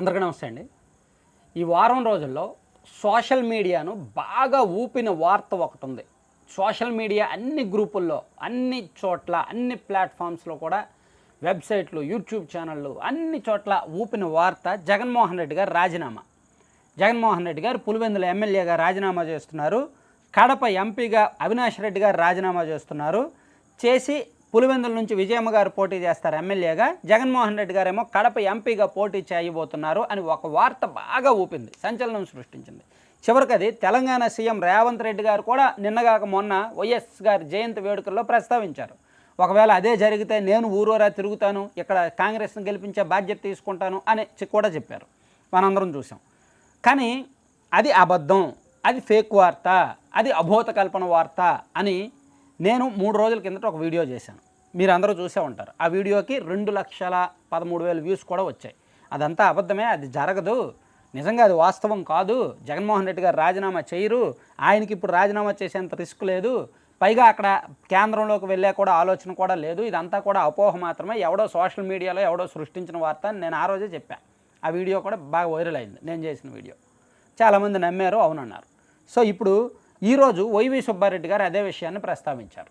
అందరికీ నమస్తే అండి. ఈ వారం రోజుల్లో సోషల్ మీడియాను బాగా ఊపిన వార్త ఒకటి ఉంది. సోషల్ మీడియా అన్ని గ్రూపుల్లో, అన్ని చోట్ల, అన్ని ప్లాట్ఫామ్స్లో కూడా వెబ్సైట్లు, యూట్యూబ్ ఛానళ్ళు అన్ని చోట్ల ఊపిన వార్త జగన్మోహన్ రెడ్డి గారు రాజీనామా. జగన్మోహన్ రెడ్డి గారు పులివెందుల ఎమ్మెల్యేగా రాజీనామా చేస్తున్నారు. కడప ఎంపీగా అవినాష్ రెడ్డి గారు రాజీనామా చేస్తున్నారు. చేసి పులివెందుల నుంచి విజయమ్మ గారు పోటీ చేస్తారు ఎమ్మెల్యేగా, జగన్మోహన్ రెడ్డి గారేమో కడప ఎంపీగా పోటీ చేయబోతున్నారు అని ఒక వార్త బాగా ఊపింది, సంచలనం సృష్టించింది. చివరికి అది తెలంగాణ సీఎం రేవంత్ రెడ్డి గారు కూడా నిన్నగాక మొన్న వైఎస్ గారి జయంతి వేడుకల్లో ప్రస్తావించారు. ఒకవేళ అదే జరిగితే నేను ఊరూరా తిరుగుతాను, ఇక్కడ కాంగ్రెస్ను గెలిపించే బాధ్యత తీసుకుంటాను అని కూడా చెప్పారు, మనందరం చూసాం. కానీ అది అబద్ధం, అది ఫేక్ వార్త, అది అభూత కల్పన వార్త అని నేను 3 రోజుల కిందట ఒక వీడియో చేశాను. మీరు అందరూ చూసే ఉంటారు. ఆ వీడియోకి 2,13,000 వ్యూస్ కూడా వచ్చాయి. అదంతా అబద్ధమే, అది జరగదు, నిజంగా అది వాస్తవం కాదు, జగన్మోహన్ రెడ్డి గారు రాజీనామా చేయరు, ఆయనకి ఇప్పుడు రాజీనామా చేసేంత రిస్క్ లేదు, పైగా అక్కడ కేంద్రంలోకి వెళ్ళే కూడా ఆలోచన కూడా లేదు, ఇదంతా కూడా అపోహ మాత్రమే, ఎవడో సోషల్ మీడియాలో ఎవడో సృష్టించిన వార్త అని నేను ఆ రోజే చెప్పాను. ఆ వీడియో కూడా బాగా వైరల్ అయింది, నేను చేసిన వీడియో. చాలామంది నమ్మారు, అవునన్నారు. సో ఇప్పుడు ఈరోజు వైవి సుబ్బారెడ్డి గారు అదే విషయాన్ని ప్రస్తావించారు.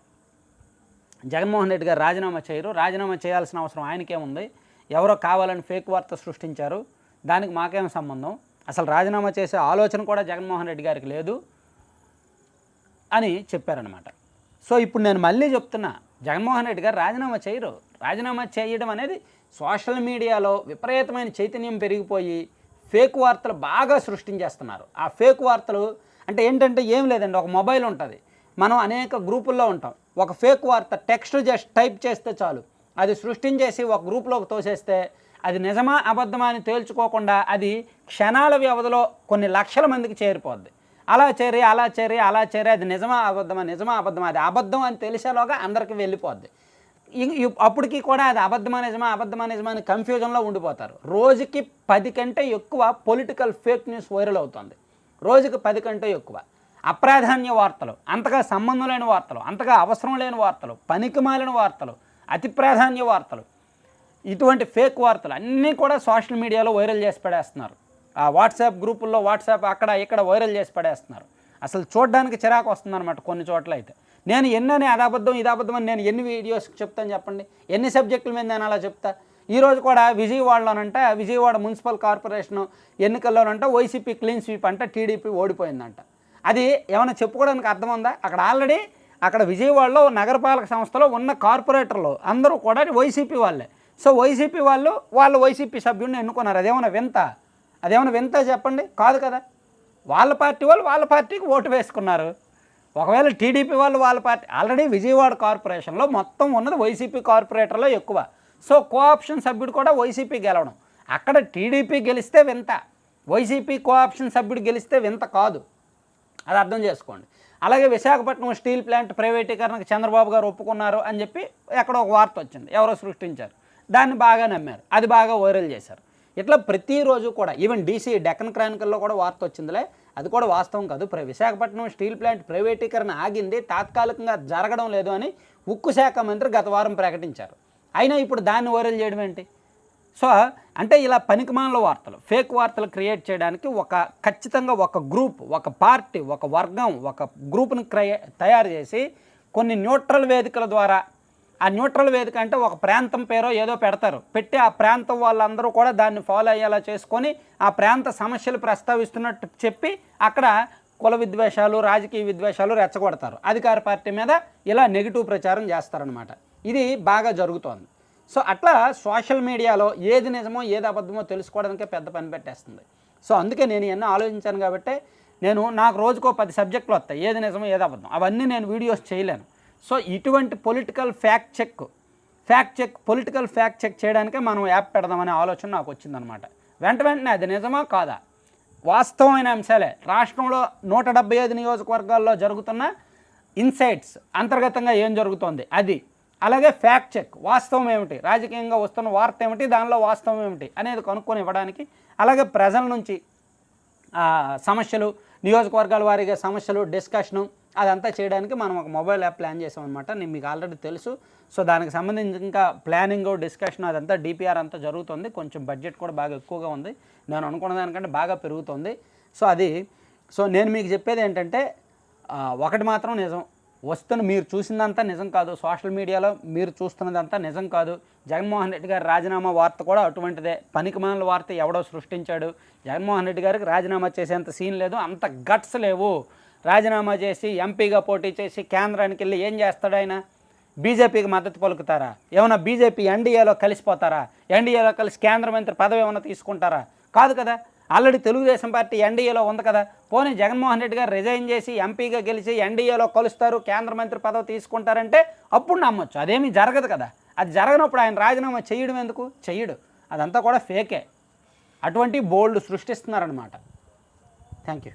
జగన్మోహన్ రెడ్డి గారు రాజీనామా చేయరు, రాజీనామా చేయాల్సిన అవసరం ఆయనకేముంది, ఎవరో కావాలని ఫేక్ వార్త సృష్టించారు, దానికి మాకేం సంబంధం, అసలు రాజీనామా చేసే ఆలోచన కూడా జగన్మోహన్ రెడ్డి గారికి లేదు అని చెప్పారనమాట. సో ఇప్పుడు నేను మళ్ళీ చెప్తున్నా, జగన్మోహన్ రెడ్డి గారు రాజీనామా చేయరు. రాజీనామా చేయడం అనేది సోషల్ మీడియాలో విపరీతమైన చైతన్యం పెరిగిపోయి ఫేక్ వార్తలు బాగా సృష్టించేస్తున్నారు. ఆ ఫేక్ వార్తలు అంటే ఏంటంటే ఏం లేదండి, ఒక మొబైల్ ఉంటుంది, మనం అనేక గ్రూపుల్లో ఉంటాం, ఒక ఫేక్ వార్త టెక్స్ట్ జస్ట్ టైప్ చేస్తే చాలు, అది సృష్టించేసి ఒక గ్రూప్లోకి తోసేస్తే అది నిజమా అబద్ధమా అని తేల్చుకోకుండా అది క్షణాల వ్యవధిలో కొన్ని లక్షల మందికి చేరిపోద్ది. అలా చేరి అది నిజమా అబద్ధమా అది అబద్ధం అని తెలిసేలోగా అందరికీ వెళ్ళిపోద్ది. అప్పటికి కూడా అది అబద్ధమా నిజమా అని కన్ఫ్యూజన్లో ఉండిపోతారు. రోజుకి 10 కంటే ఎక్కువ పొలిటికల్ ఫేక్ న్యూస్ వైరల్ అవుతుంది, రోజుకి 10 కంటే ఎక్కువ. అప్రాధాన్య వార్తలు, అంతగా సంబంధం లేని వార్తలు, అంతగా అవసరం లేని వార్తలు, పనికిమాలిన వార్తలు, అతి ప్రాధాన్య వార్తలు, ఇటువంటి ఫేక్ వార్తలు అన్నీ కూడా సోషల్ మీడియాలో వైరల్ చేసి పడేస్తున్నారు. ఆ వాట్సాప్ గ్రూపుల్లో అక్కడ ఇక్కడ వైరల్ చేసి పడేస్తున్నారు. అసలు చూడడానికి చిరాకు వస్తుందన్నమాట కొన్ని చోట్ల అయితే. నేను ఎన్నని అది అబద్ధం ఇది అబద్ధం అని నేను ఎన్ని వీడియోస్ చెప్తాను చెప్పండి, ఎన్ని సబ్జెక్టుల మీద నేను అలా చెప్తా. ఈరోజు కూడా విజయవాడలోనంట, విజయవాడ మున్సిపల్ కార్పొరేషన్ ఎన్నికల్లోనంట వైసీపీ క్లీన్ స్వీప్ అంట, టీడీపీ ఓడిపోయిందంట. అది ఏమైనా చెప్పుకోవడానికి అర్థం ఉందా? అక్కడ ఆల్రెడీ అక్కడ విజయవాడలో నగరపాలక సంస్థలో ఉన్న కార్పొరేటర్లు అందరూ కూడా వైసీపీ వాళ్ళే. సో వైసీపీ వాళ్ళు వైసీపీ సభ్యుడిని ఎన్నుకున్నారు. అదేమైనా వింత చెప్పండి? కాదు కదా. వాళ్ళ పార్టీ వాళ్ళు వాళ్ళ పార్టీకి ఓటు వేసుకున్నారు. ఒకవేళ టీడీపీ వాళ్ళ పార్టీ, ఆల్రెడీ విజయవాడ కార్పొరేషన్లో మొత్తం ఉన్నది వైసీపీ కార్పొరేటర్లో ఎక్కువ. సో కోఆప్షన్ సభ్యుడు కూడా వైసీపీ గెలవడం, అక్కడ టీడీపీ గెలిస్తే వింత, వైసీపీ కోఆప్షన్ సభ్యుడు గెలిస్తే వింత కాదు, అది అర్థం చేసుకోండి. అలాగే విశాఖపట్నం స్టీల్ ప్లాంట్ ప్రైవేటీకరణకు చంద్రబాబు గారు ఒప్పుకున్నారు అని చెప్పి ఎక్కడో ఒక వార్త వచ్చింది, ఎవరో సృష్టించారు, దాన్ని బాగా నమ్మారు, అది బాగా వైరల్ చేశారు. ఇట్లా ప్రతిరోజు కూడా ఈవెన్ డీసీ డెక్కన్ క్రానికల్లో కూడా వార్త వచ్చిందిలే, అది కూడా వాస్తవం కాదు. విశాఖపట్నం స్టీల్ ప్లాంట్ ప్రైవేటీకరణ ఆగింది, తాత్కాలికంగా జరగడం లేదు అని ఉక్కు శాఖ మంత్రి గత వారం ప్రకటించారు. అయినా ఇప్పుడు దాన్ని వైరల్ చేయడం ఏంటి? సో అంటే ఇలా పనికిమాలిన వార్తలు, ఫేక్ వార్తలు క్రియేట్ చేయడానికి ఖచ్చితంగా ఒక గ్రూప్, ఒక పార్టీ, ఒక వర్గం, ఒక గ్రూప్ని తయారు చేసి కొన్ని న్యూట్రల్ వేదికల ద్వారా, ఆ న్యూట్రల్ వేదిక అంటే ఒక ప్రాంతం పేరో ఏదో పెడతారు, పెట్టి ఆ ప్రాంతం వాళ్ళందరూ కూడా దాన్ని ఫాలో అయ్యేలా చేసుకొని ఆ ప్రాంత సమస్యలు ప్రస్తావిస్తున్నట్టు చెప్పి అక్కడ కుల విద్వేషాలు, రాజకీయ విద్వేషాలు రెచ్చగొడతారు, అధికార పార్టీ మీద ఇలా నెగిటివ్ ప్రచారం చేస్తారనమాట. ఇది బాగా జరుగుతోంది. సో అట్లా సోషల్ మీడియాలో ఏది నిజమో ఏది అబద్ధమో తెలుసుకోవడానికే పెద్ద పని పెట్టేస్తుంది. సో అందుకే నేను ఎన్నో ఆలోచించాను కాబట్టి నాకు రోజుకో 10 సబ్జెక్టులు వస్తాయి, ఏది నిజమో ఏది అబద్ధం, అవన్నీ నేను వీడియోస్ చేయలేను. సో ఇటువంటి పొలిటికల్ ఫ్యాక్ట్ చెక్ చేయడానికే మనం యాప్ పెడదామనే ఆలోచన నాకు వచ్చిందనమాట. వెంటనే అది నిజమా కాదా, వాస్తవమైన అంశాలే, రాష్ట్రంలో 175 నియోజకవర్గాల్లో జరుగుతున్న ఇన్సైట్స్, అంతర్గతంగా ఏం జరుగుతోంది అది, అలాగే ఫ్యాక్ట్ చెక్, వాస్తవం ఏమిటి, రాజకీయంగా వస్తున్న వార్త ఏమిటి, దానిలో వాస్తవం ఏమిటి అనేది కనుక్కొని ఇవ్వడానికి, అలాగే ప్రజల నుంచి సమస్యలు, నియోజకవర్గాల వారీగా సమస్యలు డిస్కషను, అదంతా చేయడానికి మనం ఒక మొబైల్ యాప్ ప్లాన్ చేసామన్నమాట. నేను మీకు ఆల్రెడీ తెలుసు. సో దానికి సంబంధించి ఇంకా ప్లానింగ్, డిస్కషన్ అదంతా డిపిఆర్ అంతా జరుగుతుంది. కొంచెం బడ్జెట్ కూడా బాగా ఎక్కువగా ఉంది. నేను అనుకున్న దానికంటే బాగా పెరుగుతుంది. సో నేను మీకు చెప్పేది ఏంటంటే ఒకటి మాత్రం నిజం, మీరు చూసిందంతా నిజం కాదు. సోషల్ మీడియాలో మీరు చూస్తున్నదంతా నిజం కాదు. జగన్మోహన్ రెడ్డి గారి రాజీనామా వార్త కూడా అటువంటిదే. పనికిమాలిన వార్త ఎవడో సృష్టించాడు. జగన్మోహన్ రెడ్డి గారికి రాజీనామా చేసేంత సీన్ లేదు, అంత గట్స్ లేవు. రాజీనామా చేసి ఎంపీగా పోటీ చేసి కేంద్రానికి వెళ్ళి ఏం చేస్తాడు ఆయన? బీజేపీకి మద్దతు పలుకుతారా? ఏమైనా బీజేపీ ఎన్డీఏలో కలిసిపోతారా? ఎన్డీఏలో కలిసి కేంద్ర మంత్రి పదవి ఏమైనా తీసుకుంటారా? కాదు కదా. ఆల్రెడీ తెలుగుదేశం పార్టీ ఎన్డీఏలో ఉంది కదా. పోనీ జగన్మోహన్ రెడ్డి గారు రిజైన్ చేసి ఎంపీగా గెలిచి ఎన్డీఏలో కలుస్తారు, కేంద్ర మంత్రి పదవి తీసుకుంటారంటే అప్పుడు నమ్మొచ్చు. అదేమీ జరగదు కదా. అది జరగనప్పుడు ఆయన రాజీనామా చేయడం ఎందుకు? చెయ్యడు. అదంతా కూడా ఫేకే. అటువంటి బోల్డ్ సృష్టిస్తున్నారనమాట. Thank you.